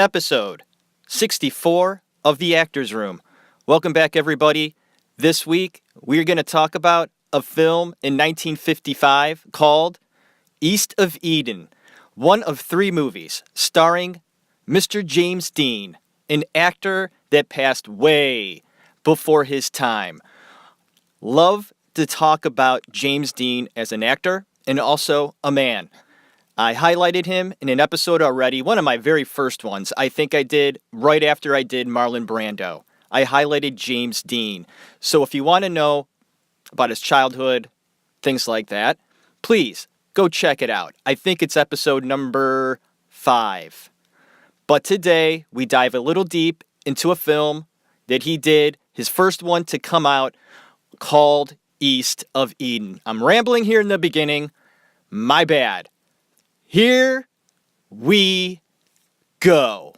episode 64 of The Actors Room. Welcome back, everybody. This week, we're going to talk about a film in 1955 called East of Eden, one of three movies starring Mr. James Dean, an actor that passed way before his time. Love to talk about James Dean as an actor and also a man. I highlighted him in an episode already, one of my very first ones. I think I did right after I did Marlon Brando. I highlighted James Dean. So if you want to know about his childhood, things like that, please go check it out. I think it's episode number 5. But today, we dive a little deep into a film that he did, his first one to come out, called East of Eden. I'm rambling here in the beginning. My bad. Here we go.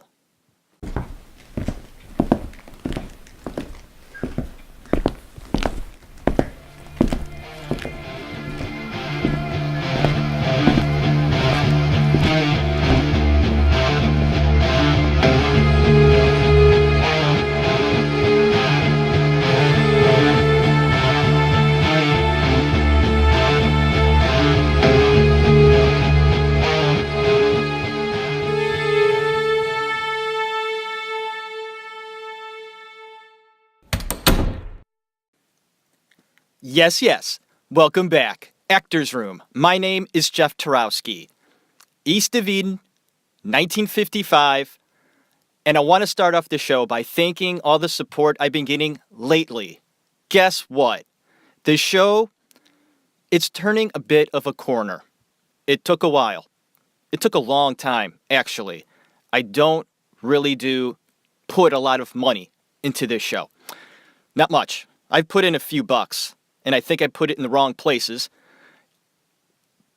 Yes. Welcome back. Actors Room. My name is Jeff Tarowski. East of Eden, 1955. And I want to start off the show by thanking all the support I've been getting lately. Guess what? The show, it's turning a bit of a corner. It took a while. It took a long time, actually. I don't really put a lot of money into this show. Not much. I've put in a few bucks. And I think I put it in the wrong places.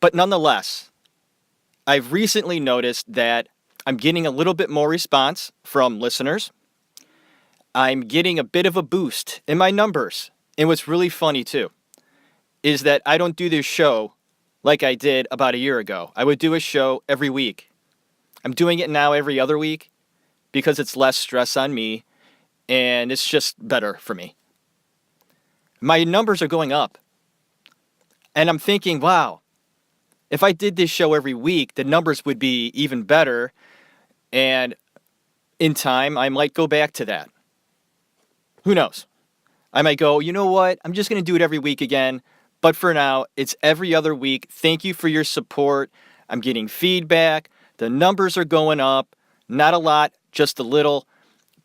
But nonetheless, I've recently noticed that I'm getting a little bit more response from listeners. I'm getting a bit of a boost in my numbers. And what's really funny, too, is that I don't do this show like I did about a year ago. I would do a show every week. I'm doing it now every other week because it's less stress on me, and it's just better for me. My numbers are going up. And I'm thinking, wow, if I did this show every week, the numbers would be even better. And in time, I might go back to that. Who knows? I might go, you know what? I'm just going to do it every week again. But for now, it's every other week. Thank you for your support. I'm getting feedback. The numbers are going up. Not a lot, just a little.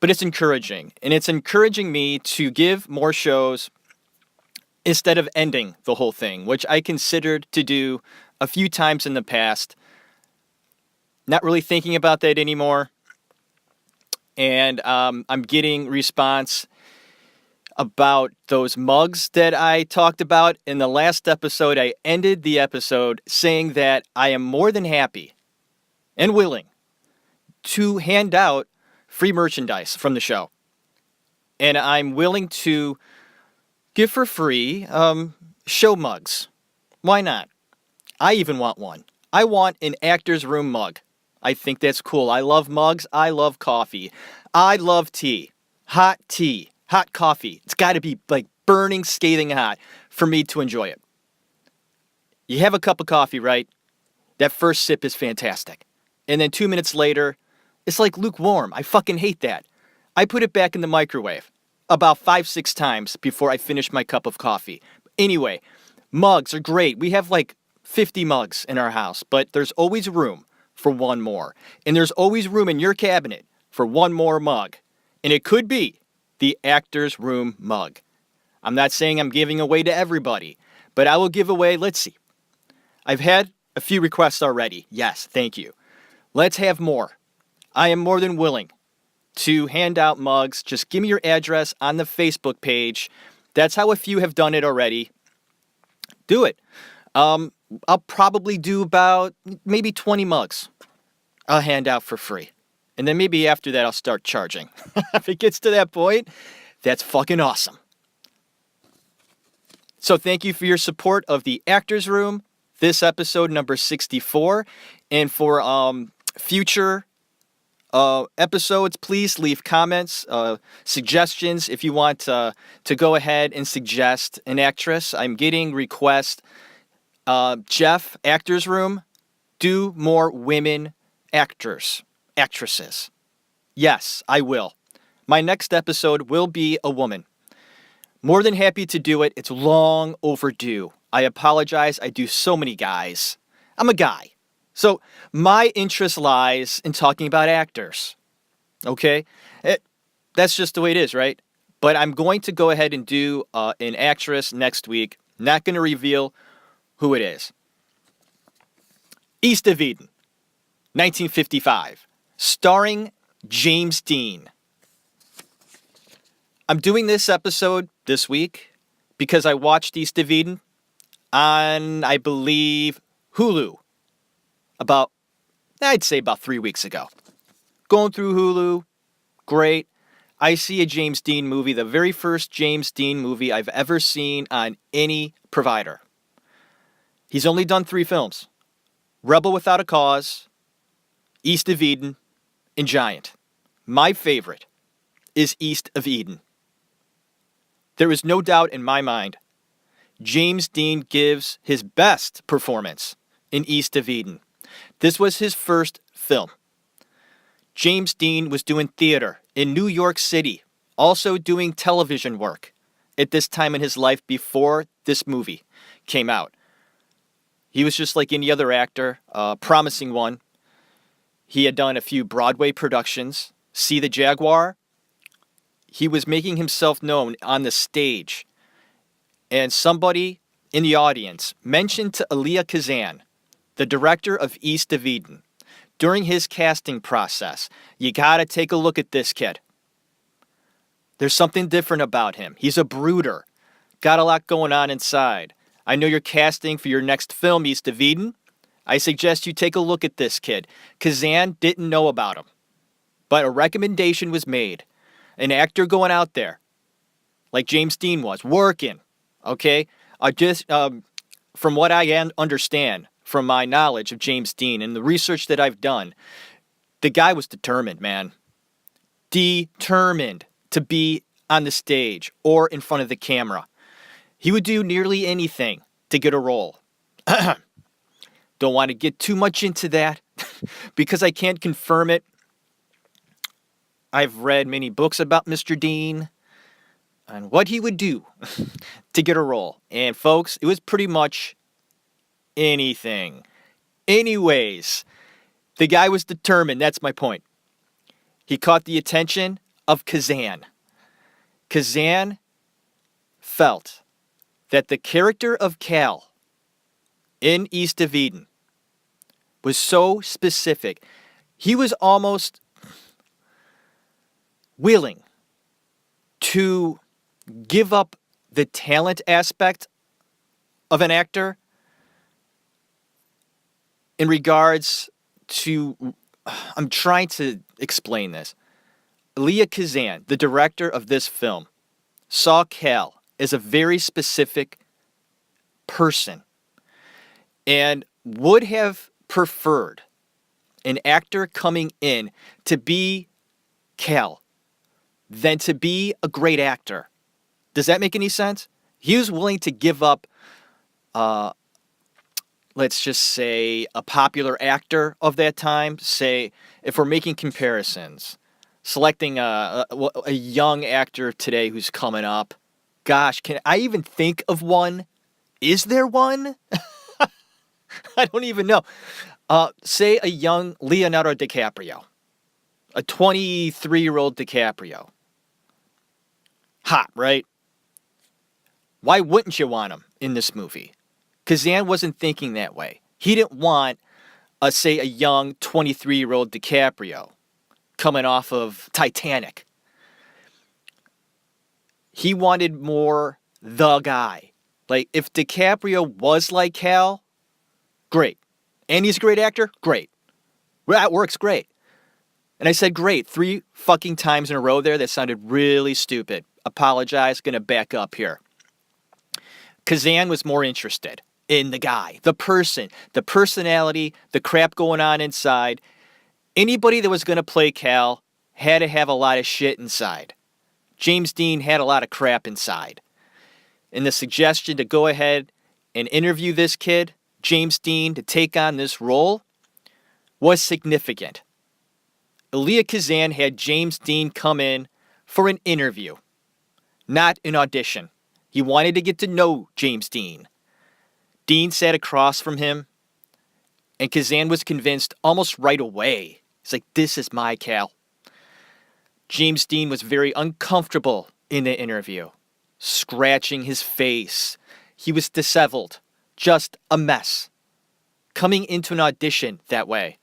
But it's encouraging. And it's encouraging me to give more shows instead of ending the whole thing, which I considered to do a few times in the past. Not really thinking about that anymore. And I'm getting response about those mugs that I talked about in the last episode. I ended the episode saying that I am more than happy and willing to hand out free merchandise from the show. And I'm willing to give for free show mugs. Why not? I even want one. I want an Actors Room mug. I think that's cool. I love mugs. I love coffee. I love tea. Hot coffee. It's got to be like burning, scathing hot for me to enjoy it. You have a cup of coffee, right? That first sip is fantastic. And then 2 minutes later, it's like lukewarm. I fucking hate that. I put it back in the microwave about 5-6 times before I finish my cup of coffee. Anyway, mugs are great. We have like 50 mugs in our house, but there's always room for one more. And there's always room in your cabinet for one more mug. And it could be the Actors Room mug. I'm not saying I'm giving away to everybody, but I will give away, let's see. I've had a few requests already. Yes, thank you. Let's have more. I am more than willing to hand out mugs. Just give me your address on the Facebook page. That's how a few have done it already. Do it. I'll probably do about maybe 20 mugs. I'll hand out for free. And then maybe after that, I'll start charging. If it gets to that point, that's fucking awesome. So thank you for your support of the Actors Room. This episode number 64. And for future episodes, please leave comments, suggestions if you want to go ahead and suggest an actress. I'm getting requests. Jeff, Actors Room, do more women actresses. Yes, I will. My next episode will be a woman. More than happy to do it. It's long overdue. I apologize. I do so many guys. I'm a guy. So my interest lies in talking about actors. Okay? That's just the way it is, right? But I'm going to go ahead and do an actress next week. Not going to reveal who it is. East of Eden, 1955. Starring James Dean. I'm doing this episode this week because I watched East of Eden on, I believe, Hulu I'd say about 3 weeks ago. Going through Hulu, great. I see a James Dean movie, the very first James Dean movie I've ever seen on any provider. He's only done 3 films. Rebel Without a Cause, East of Eden, and Giant. My favorite is East of Eden. There is no doubt in my mind, James Dean gives his best performance in East of Eden. This was his first film. James Dean was doing theater in New York City, also doing television work at this time in his life before this movie came out. He was just like any other actor, promising one. He had done a few Broadway productions. See the Jaguar? He was making himself known on the stage. And somebody in the audience mentioned to Elia Kazan, the director of East of Eden, during his casting process, you gotta take a look at this kid. There's something different about him. He's a brooder. Got a lot going on inside. I know you're casting for your next film, East of Eden. I suggest you take a look at this kid. Kazan didn't know about him, but a recommendation was made. An actor going out there, like James Dean was, working, okay? From what I understand, from my knowledge of James Dean and the research that I've done, the guy was determined, man. Determined to be on the stage or in front of the camera. He would do nearly anything to get a role. Don't want to get too much into that because I can't confirm it. I've read many books about Mr. Dean and what he would do to get a role. And folks, it was pretty much anything. Anyways, the guy was determined. That's my point. He caught the attention of Kazan. Kazan felt that the character of Cal in East of Eden was so specific. He was almost willing to give up the talent aspect of an actor in regards to, I'm trying to explain this. Elia Kazan, the director of this film, saw Cal as a very specific person and would have preferred an actor coming in to be Cal than to be a great actor. Does that make any sense? He was willing to give up, let's just say, a popular actor of that time. Say, if we're making comparisons, selecting a young actor today who's coming up. Gosh, can I even think of one? Is there one? I don't even know. Say a young Leonardo DiCaprio. A 23-year-old DiCaprio. Hot, right? Why wouldn't you want him in this movie? Kazan wasn't thinking that way. He didn't want, say, a young 23-year-old DiCaprio coming off of Titanic. He wanted more the guy. Like, if DiCaprio was like Cal, great. And he's a great actor, great. That works great. And I said great 3 fucking times in a row there. That sounded really stupid. Apologize, gonna back up here. Kazan was more interested in the guy, the person, the personality, the crap going on inside. Anybody that was going to play Cal had to have a lot of shit inside. James Dean had a lot of crap inside. And the suggestion to go ahead and interview this kid, James Dean, to take on this role was significant. Elia Kazan had James Dean come in for an interview, not an audition. He wanted to get to know James Dean. Dean sat across from him, and Kazan was convinced almost right away. He's like, this is my Cal. James Dean was very uncomfortable in the interview, scratching his face. He was disheveled, just a mess. Coming into an audition that way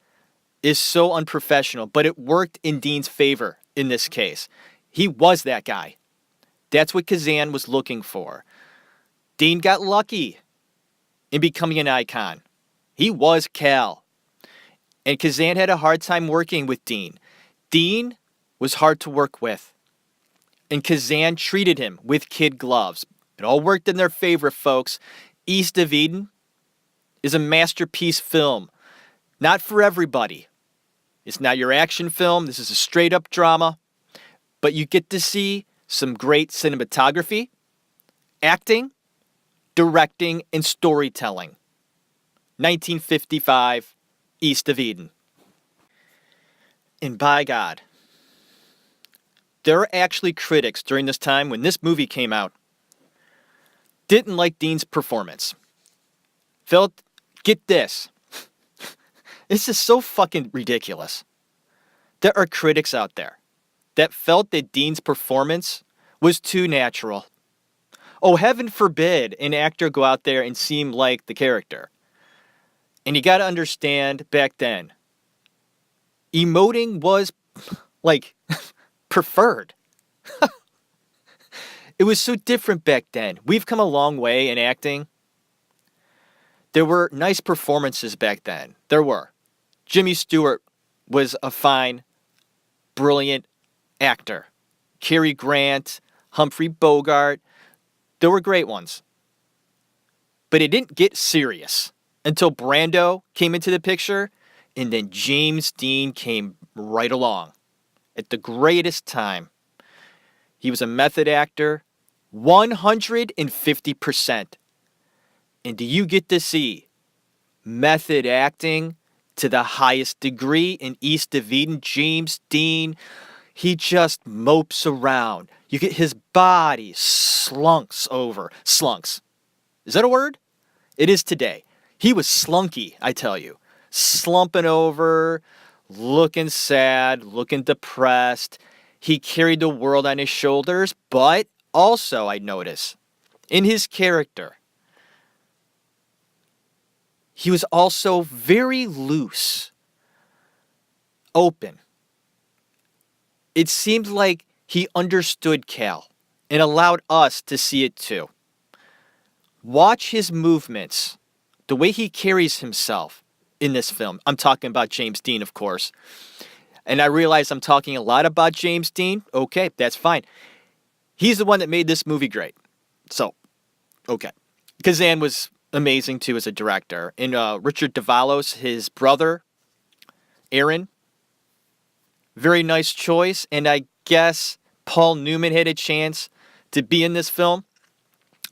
is so unprofessional, but it worked in Dean's favor in this case. He was that guy. That's what Kazan was looking for. Dean got lucky in becoming an icon. He was Cal. And Kazan had a hard time working with Dean. Dean was hard to work with. And Kazan treated him with kid gloves. It all worked in their favor, folks. East of Eden is a masterpiece film. Not for everybody. It's not your action film. This is a straight-up drama. But you get to see some great cinematography, acting, directing, and storytelling. 1955, East of Eden. And by God, there are actually critics during this time when this movie came out didn't like Dean's performance. Felt, get this. This is so fucking ridiculous. There are critics out there that felt that Dean's performance was too natural. Oh, heaven forbid an actor go out there and seem like the character. And you gotta understand, back then, emoting was, like, preferred. It was so different back then. We've come a long way in acting. There were nice performances back then. There were. Jimmy Stewart was a fine, brilliant actor. Cary Grant, Humphrey Bogart, there were great ones. But it didn't get serious until Brando came into the picture, and then James Dean came right along at the greatest time. He was a method actor, 150%. And do you get to see method acting to the highest degree in East of Eden? James Dean, he just mopes around. You get his body slunks over. Slunks. Is that a word? It is today. He was slunky, I tell you. Slumping over, looking sad, looking depressed. He carried the world on his shoulders, but also, I notice, in his character, he was also very loose, open. It seemed like he understood Cal and allowed us to see it too. Watch his movements, the way he carries himself in this film. I'm talking about James Dean, of course. And I realize I'm talking a lot about James Dean. Okay, that's fine. He's the one that made this movie great. So, okay. Kazan was amazing too as a director. And Richard DeValos, his brother, Aaron, very nice choice. And I guess Paul Newman had a chance to be in this film.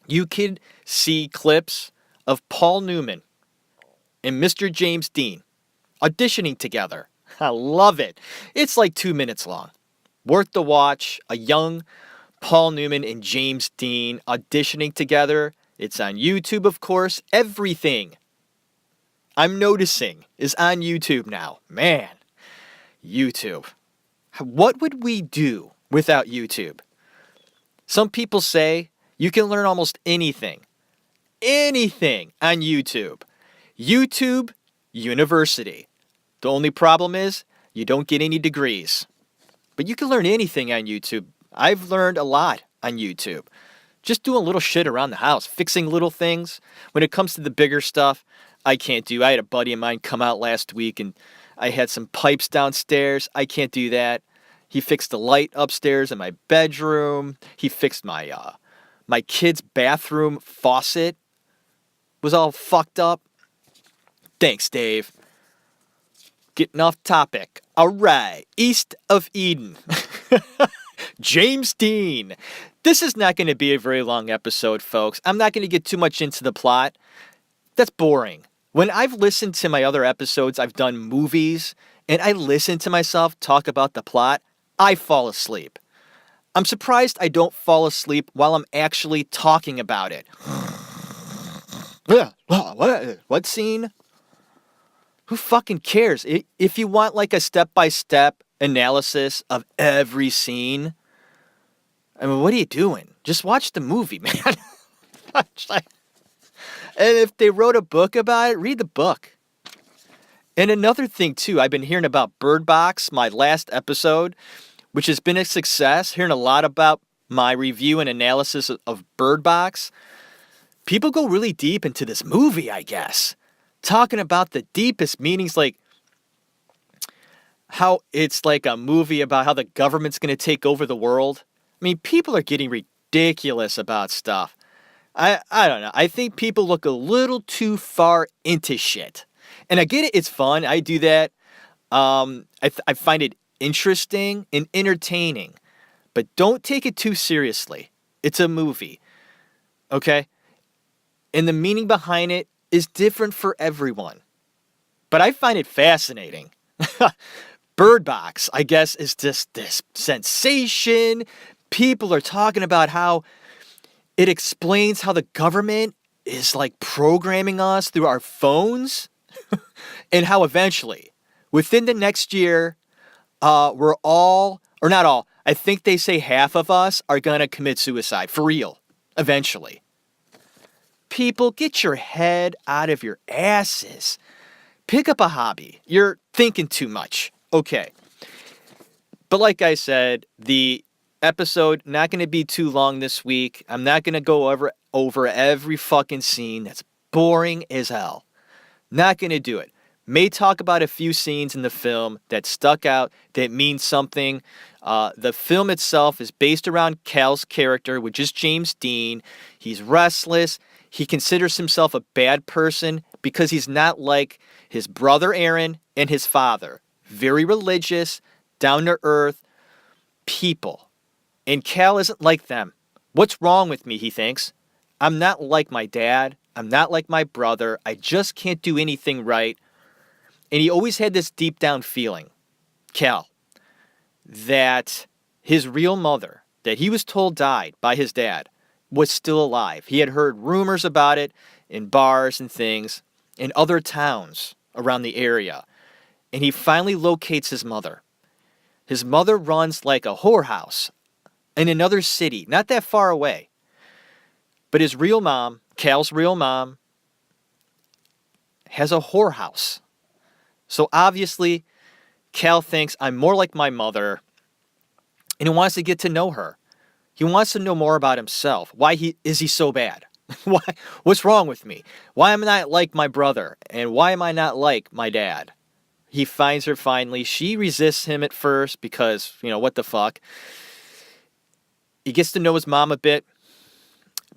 You could see clips of Paul Newman and Mr. James Dean auditioning together. I love it. It's like 2 minutes long. Worth the watch. A young Paul Newman and James Dean auditioning together. It's on YouTube, of course. Everything I'm noticing is on YouTube now. Man, YouTube. What would we do without YouTube? Some people say you can learn almost anything on YouTube. YouTube University. The only problem is you don't get any degrees. But you can learn anything on YouTube. I've learned a lot on YouTube. Just doing little shit around the house, fixing little things. When it comes to the bigger stuff, I can't do. I had a buddy of mine come out last week and I had some pipes downstairs. I can't do that. He fixed the light upstairs in my bedroom. He fixed my kid's bathroom faucet. Was all fucked up. Thanks, Dave. Getting off topic. All right, East of Eden. James Dean. This is not going to be a very long episode, folks. I'm not going to get too much into the plot. That's boring. When I've listened to my other episodes, I've done movies, and I listen to myself talk about the plot, I fall asleep. I'm surprised I don't fall asleep while I'm actually talking about it. What scene? Who fucking cares? If you want like a step-by-step analysis of every scene, I mean, what are you doing? Just watch the movie, man. And if they wrote a book about it, read the book. And another thing, too, I've been hearing about Bird Box, my last episode, which has been a success. Hearing a lot about my review and analysis of Bird Box. People go really deep into this movie, I guess. Talking about the deepest meanings, like how it's like a movie about how the government's going to take over the world. I mean, people are getting ridiculous about stuff. I don't know. I think people look a little too far into shit. And I get it. It's fun. I do that. I find it interesting and entertaining. But don't take it too seriously. It's a movie. Okay? And the meaning behind it is different for everyone. But I find it fascinating. Bird Box, I guess, is just this sensation. People are talking about how it explains how the government is like programming us through our phones. And how eventually, within the next year, we're all, or not all, I think they say half of us are going to commit suicide. For real. Eventually. People, get your head out of your asses. Pick up a hobby. You're thinking too much. Okay. But like I said, the episode not going to be too long this week. I'm not going to go over every fucking scene. That's boring as hell. Not going to do it. May talk about a few scenes in the film that stuck out, that mean something. The film itself is based around Cal's character, which is James Dean. He's restless. He considers himself a bad person because he's not like his brother Aaron and his father. Very religious, down-to-earth people. And Cal isn't like them. What's wrong with me, he thinks. I'm not like my dad. I'm not like my brother. I just can't do anything right. And he always had this deep down feeling, Cal, that his real mother, that he was told died by his dad, was still alive. He had heard rumors about it in bars and things in other towns around the area. And he finally locates his mother. His mother runs like a whorehouse in another city, not that far away. But his real mom, Cal's real mom, has a whorehouse. So obviously, Cal thinks I'm more like my mother, and he wants to get to know her. He wants to know more about himself. Why is he so bad? Why? What's wrong with me? Why am I not like my brother? And why am I not like my dad? He finds her finally. She resists him at first because, what the fuck. He gets to know his mom a bit,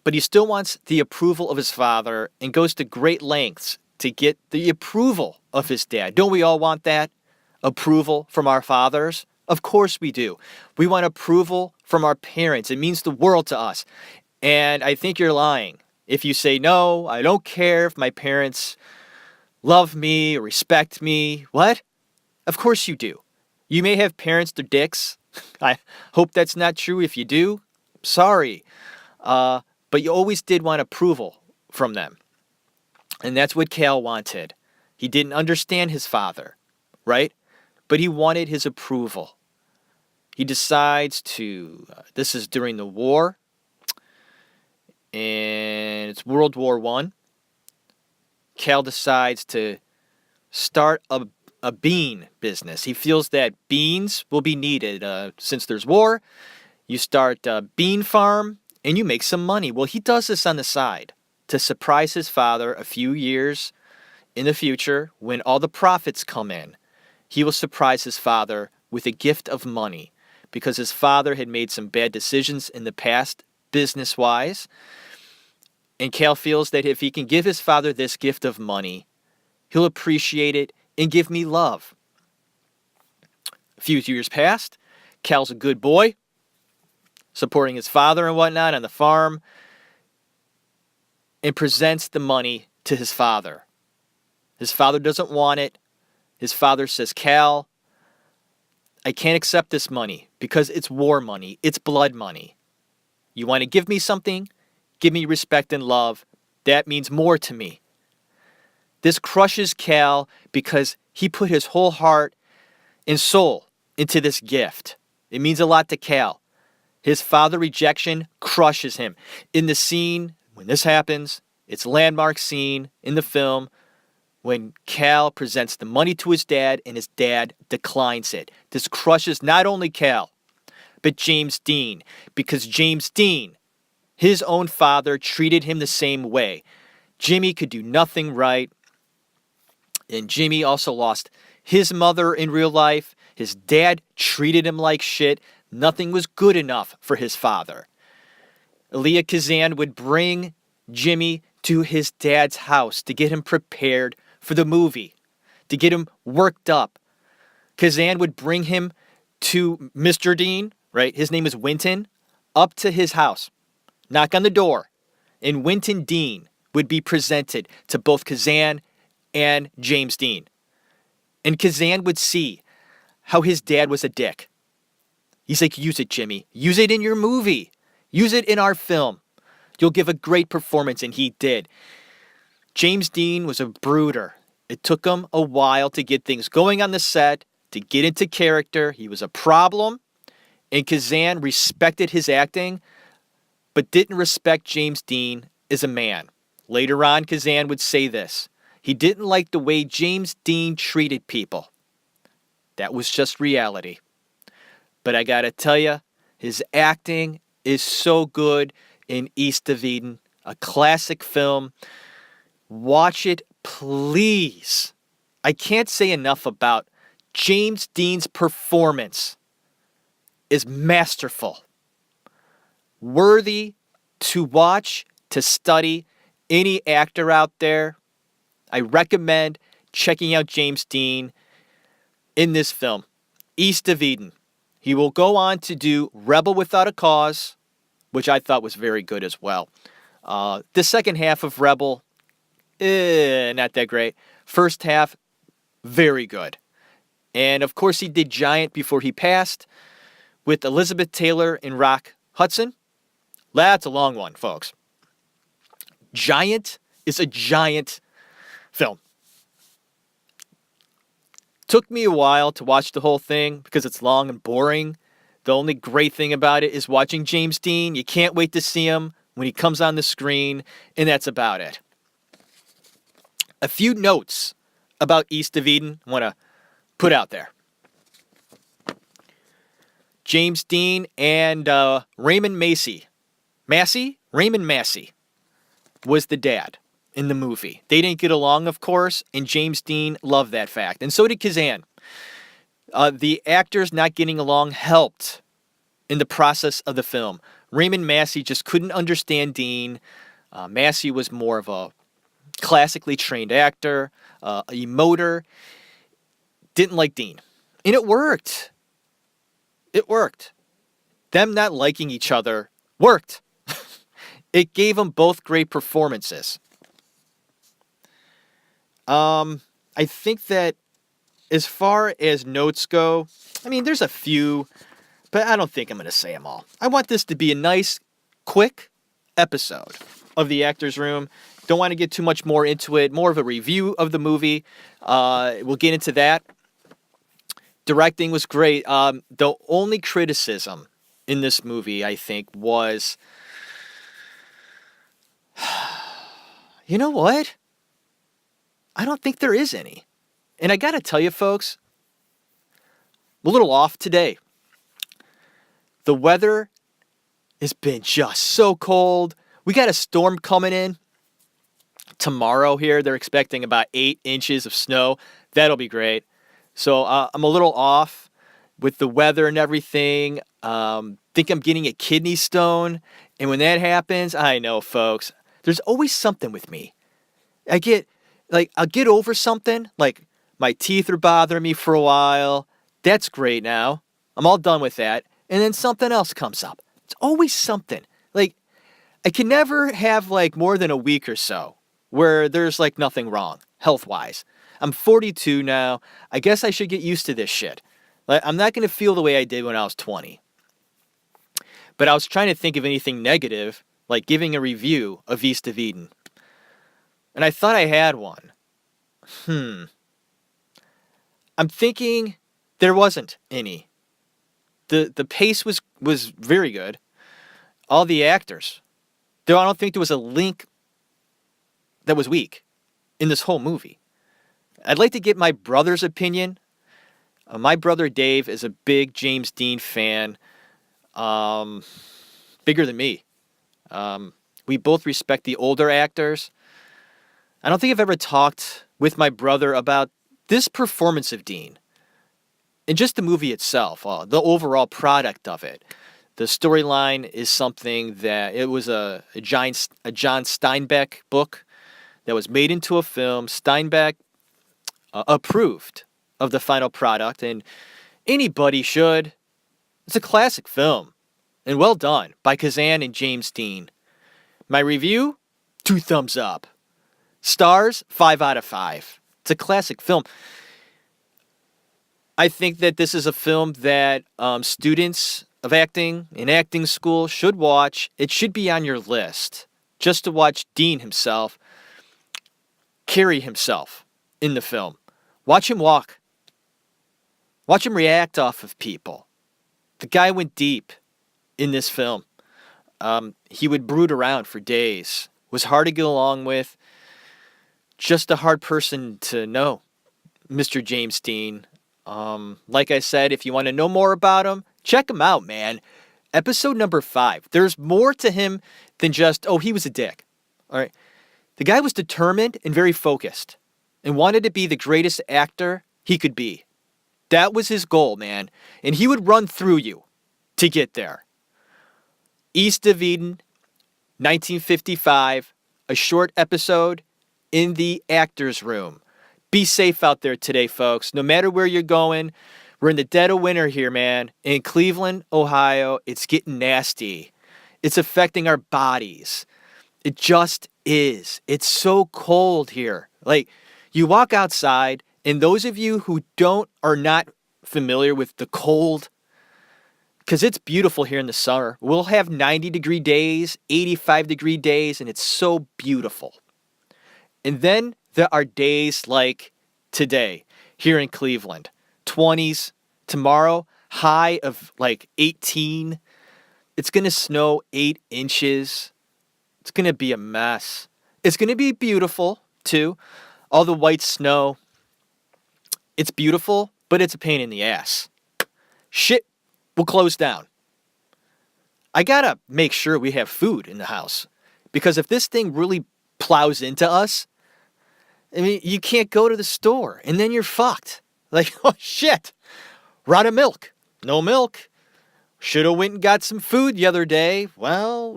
but he still wants the approval of his father and goes to great lengths to get the approval of his dad. Don't we all want that? Approval from our fathers? Of course we do. We want approval from our parents. It means the world to us. And I think you're lying if you say, no, I don't care if my parents love me or respect me. What? Of course you do. You may have parents, they're dicks. I hope that's not true. If you do, sorry. But you always did want approval from them. And that's what Cal wanted. He didn't understand his father, right? But he wanted his approval. He decides to, this is during the war, and it's World War I. Cal decides to start a bean business. He feels that beans will be needed. Since there's war, you start a bean farm, and you make some money. Well, he does this on the side to surprise his father a few years in the future when all the profits come in. He will surprise his father with a gift of money because his father had made some bad decisions in the past business-wise. And Cal feels that if he can give his father this gift of money, he'll appreciate it and give me love. A few years passed. Cal's a good boy, supporting his father and whatnot on the farm, and presents the money to his father. His father doesn't want it. His father says, Cal, I can't accept this money because it's war money. It's blood money. You want to give me something? Give me respect and love. That means more to me. This crushes Cal because he put his whole heart and soul into this gift. It means a lot to Cal. His father rejection crushes him. In the scene, when this happens, it's a landmark scene in the film when Cal presents the money to his dad and his dad declines it. This crushes not only Cal, but James Dean, because James Dean, his own father, treated him the same way. Jimmy could do nothing right, and Jimmy also lost his mother in real life. His dad treated him like shit. Nothing was good enough for his father. Elia Kazan would bring Jimmy to his dad's house to get him prepared for the movie, to get him worked up. Kazan would bring him to Mr. Dean, right? His name is Winton, up to his house, knock on the door, and Winton Dean would be presented to both Kazan and James Dean. And Kazan would see how his dad was a dick. He's like, use it, Jimmy. Use it in your movie. Use it in our film. You'll give a great performance, and he did. James Dean was a brooder. It took him a while to get things going on the set, to get into character. He was a problem, and Kazan respected his acting, but didn't respect James Dean as a man. Later on, Kazan would say this. He didn't like the way James Dean treated people. That was just reality. But I gotta tell you, his acting is so good in East of Eden, a classic film. Watch it, please. I can't say enough about James Dean's performance. Is masterful. Worthy to watch, to study. Any actor out there, I recommend checking out James Dean in this film, East of Eden. He will go on to do Rebel Without a Cause, which I thought was very good as well. The second half of Rebel, not that great. First half, very good. And of course he did Giant before he passed with Elizabeth Taylor and Rock Hudson. That's a long one, folks. Giant is a giant film. Took me a while to watch the whole thing because it's long and boring. The only great thing about it is watching James Dean. You can't wait to see him when he comes on the screen, and that's about it. A few notes about East of Eden I want to put out there. James Dean and Raymond Raymond Massey was the dad in the movie. They didn't get along, of course, and James Dean loved that fact. And so did Kazan. The actors not getting along helped in the process of the film. Raymond Massey just couldn't understand Dean. Massey was more of a classically trained actor, a emoter. Didn't like Dean. And it worked. It worked. Them not liking each other worked. It gave them both great performances. I think that as far as notes go, I mean, there's a few, but I don't think I'm going to say them all. I want this to be a nice, quick episode of The Actors Room. Don't want to get too much more into it. More of a review of the movie. We'll get into that. Directing was great. The only criticism in this movie, I think, was... You know what? I don't think there is any. And I got to tell you, folks, I'm a little off today. The weather has been just so cold. We got a storm coming in tomorrow here. They're expecting about 8 inches of snow. That'll be great. So I'm a little off with the weather and everything. Think I'm getting a kidney stone. And when that happens, I know, folks, there's always something with me. I'll get over something, like my teeth are bothering me for a while, That's great now. I'm all done with that. And then something else comes up. It's always something. Like, I can never have like more than a week or so where there's like nothing wrong health wise. I'm 42 now. I guess I should get used to this shit. Like, I'm not going to feel the way I did when I was 20. But I was trying to think of anything negative, like giving a review of East of Eden. And I thought I had one. I'm thinking there wasn't any. The pace was very good. All the actors. Though I don't think there was a link that was weak in this whole movie. I'd like to get my brother's opinion. My brother Dave is a big James Dean fan. Bigger than me. We both respect the older actors. I don't think I've ever talked with my brother about this performance of Dean. And just the movie itself, the overall product of it. The storyline is something that it was a John Steinbeck book that was made into a film. Steinbeck approved of the final product, and anybody should. It's a classic film, and well done by Kazan and James Dean. My review, 2 thumbs up. Stars, 5 out of 5. It's a classic film. I think that this is a film that students of acting in acting school should watch. It should be on your list just to watch Dean himself carry himself in the film. Watch him walk. Watch him react off of people. The guy went deep in this film. He would brood around for days. Was hard to get along with. Just a hard person to know, Mr. James Dean. Like I said, if you want to know more about him, check him out, man. Episode number 5. There's more to him than just, oh, he was a dick. All right. The guy was determined and very focused and wanted to be the greatest actor he could be. That was his goal, man. And he would run through you to get there. East of Eden, 1955, a short episode in the actor's room. Be safe out there today, folks. No matter where you're going, we're in the dead of winter here, man. In Cleveland, Ohio, it's getting nasty. It's affecting our bodies. It just is. It's so cold here. Like, you walk outside, and those of you who are not familiar with the cold, because it's beautiful here in the summer. We'll have 90-degree days, 85-degree days, and it's so beautiful. And then there are days like today here in Cleveland. 20s. Tomorrow, high of like 18. It's going to snow 8 inches. It's going to be a mess. It's going to be beautiful, too. All the white snow. It's beautiful, but it's a pain in the ass. Shit will close down. I got to make sure we have food in the house. Because if this thing really plows into us, I mean, you can't go to the store, and then you're fucked. Like, oh, shit. We're out of milk. No milk. Should have went and got some food the other day. Well,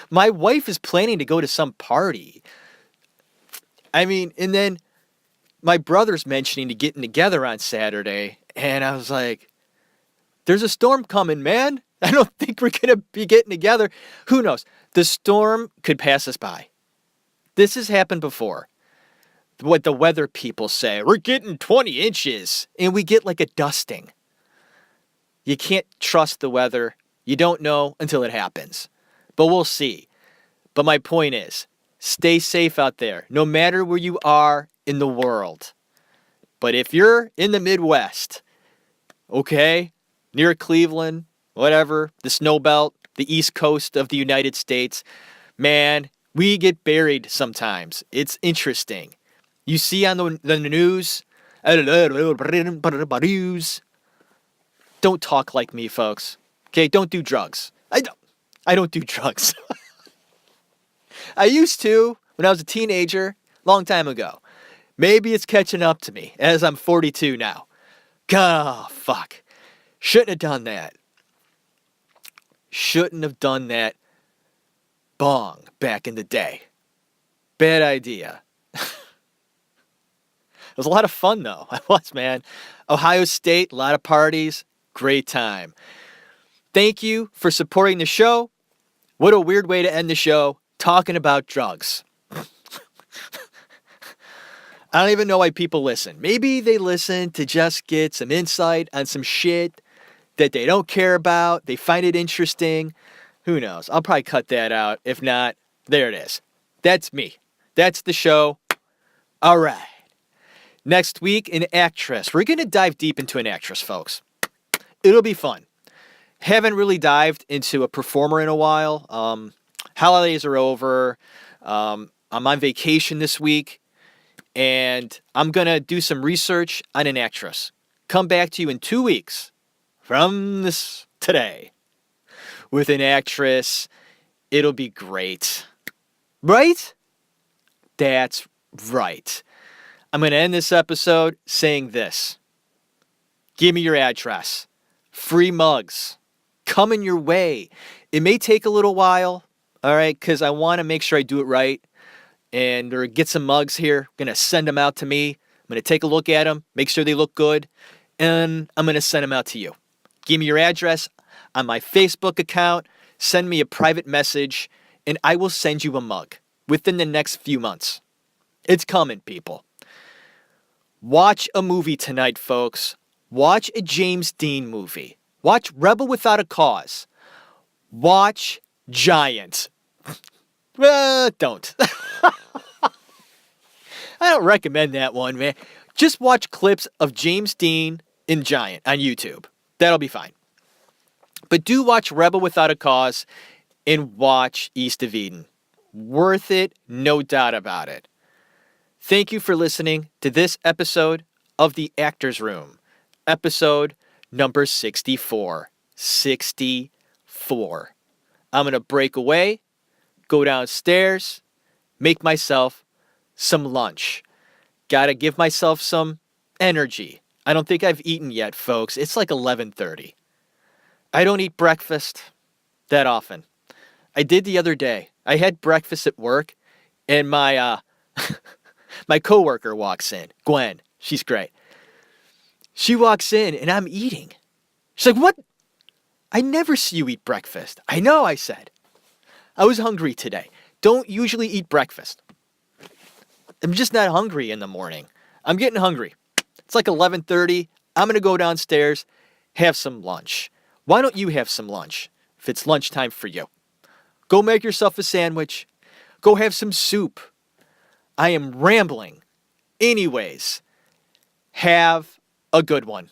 my wife is planning to go to some party. I mean, and then my brother's mentioning to getting together on Saturday, and I was like, there's a storm coming, man. I don't think we're going to be getting together. Who knows? The storm could pass us by. This has happened before. What the weather people say, we're getting 20 inches, and we get like a dusting. You can't trust the weather. You don't know until it happens. But we'll see. But my point is, stay safe out there, no matter where you are in the world. But if you're in the Midwest, okay, near Cleveland, whatever, the snow belt, the East Coast of the United States, man, we get buried sometimes. It's interesting. You see on the news, don't talk like me, folks. Okay, don't do drugs. I don't do drugs. I used to when I was a teenager, long time ago. Maybe it's catching up to me as I'm 42 now. God, fuck. Shouldn't have done that. Shouldn't have done that bong back in the day. Bad idea. It was a lot of fun, though. It was, man. Ohio State, a lot of parties, great time. Thank you for supporting the show. What a weird way to end the show, talking about drugs. I don't even know why people listen. Maybe they listen to just get some insight on some shit that they don't care about. They find it interesting. Who knows? I'll probably cut that out. If not, there it is. That's me. That's the show. All right. Next week, an actress. We're going to dive deep into an actress, folks. It'll be fun. Haven't really dived into a performer in a while. Holidays are over. I'm on vacation this week. And I'm going to do some research on an actress. Come back to you in 2 weeks from this today with an actress. It'll be great. Right? That's right. I'm going to end this episode saying this. Give me your address. Free mugs. Coming your way. It may take a little while, all right, because I want to make sure I do it right. And or get some mugs here. I'm going to send them out to me. I'm going to take a look at them, make sure they look good, and I'm going to send them out to you. Give me your address on my Facebook account. Send me a private message, and I will send you a mug within the next few months. It's coming, people. Watch a movie tonight, folks. Watch a James Dean movie. Watch Rebel Without a Cause. Watch Giant. Don't. I don't recommend that one, man. Just watch clips of James Dean in Giant on YouTube. That'll be fine. But do watch Rebel Without a Cause and watch East of Eden. Worth it, no doubt about it. Thank you for listening to this episode of The Actors Room. Episode number 64. 64. I'm going to break away, go downstairs, make myself some lunch. Gotta give myself some energy. I don't think I've eaten yet, folks. It's like 11:30. I don't eat breakfast that often. I did the other day. I had breakfast at work, and my my coworker walks in. Gwen, she's great. She walks in, and I'm eating. She's like, "What? I never see you eat breakfast." I know, I said. I was hungry today. Don't usually eat breakfast. I'm just not hungry in the morning. I'm getting hungry. It's like 11:30. I'm going to go downstairs, have some lunch. Why don't you have some lunch if it's lunchtime for you? Go make yourself a sandwich. Go have some soup. I am rambling. Anyways, have a good one.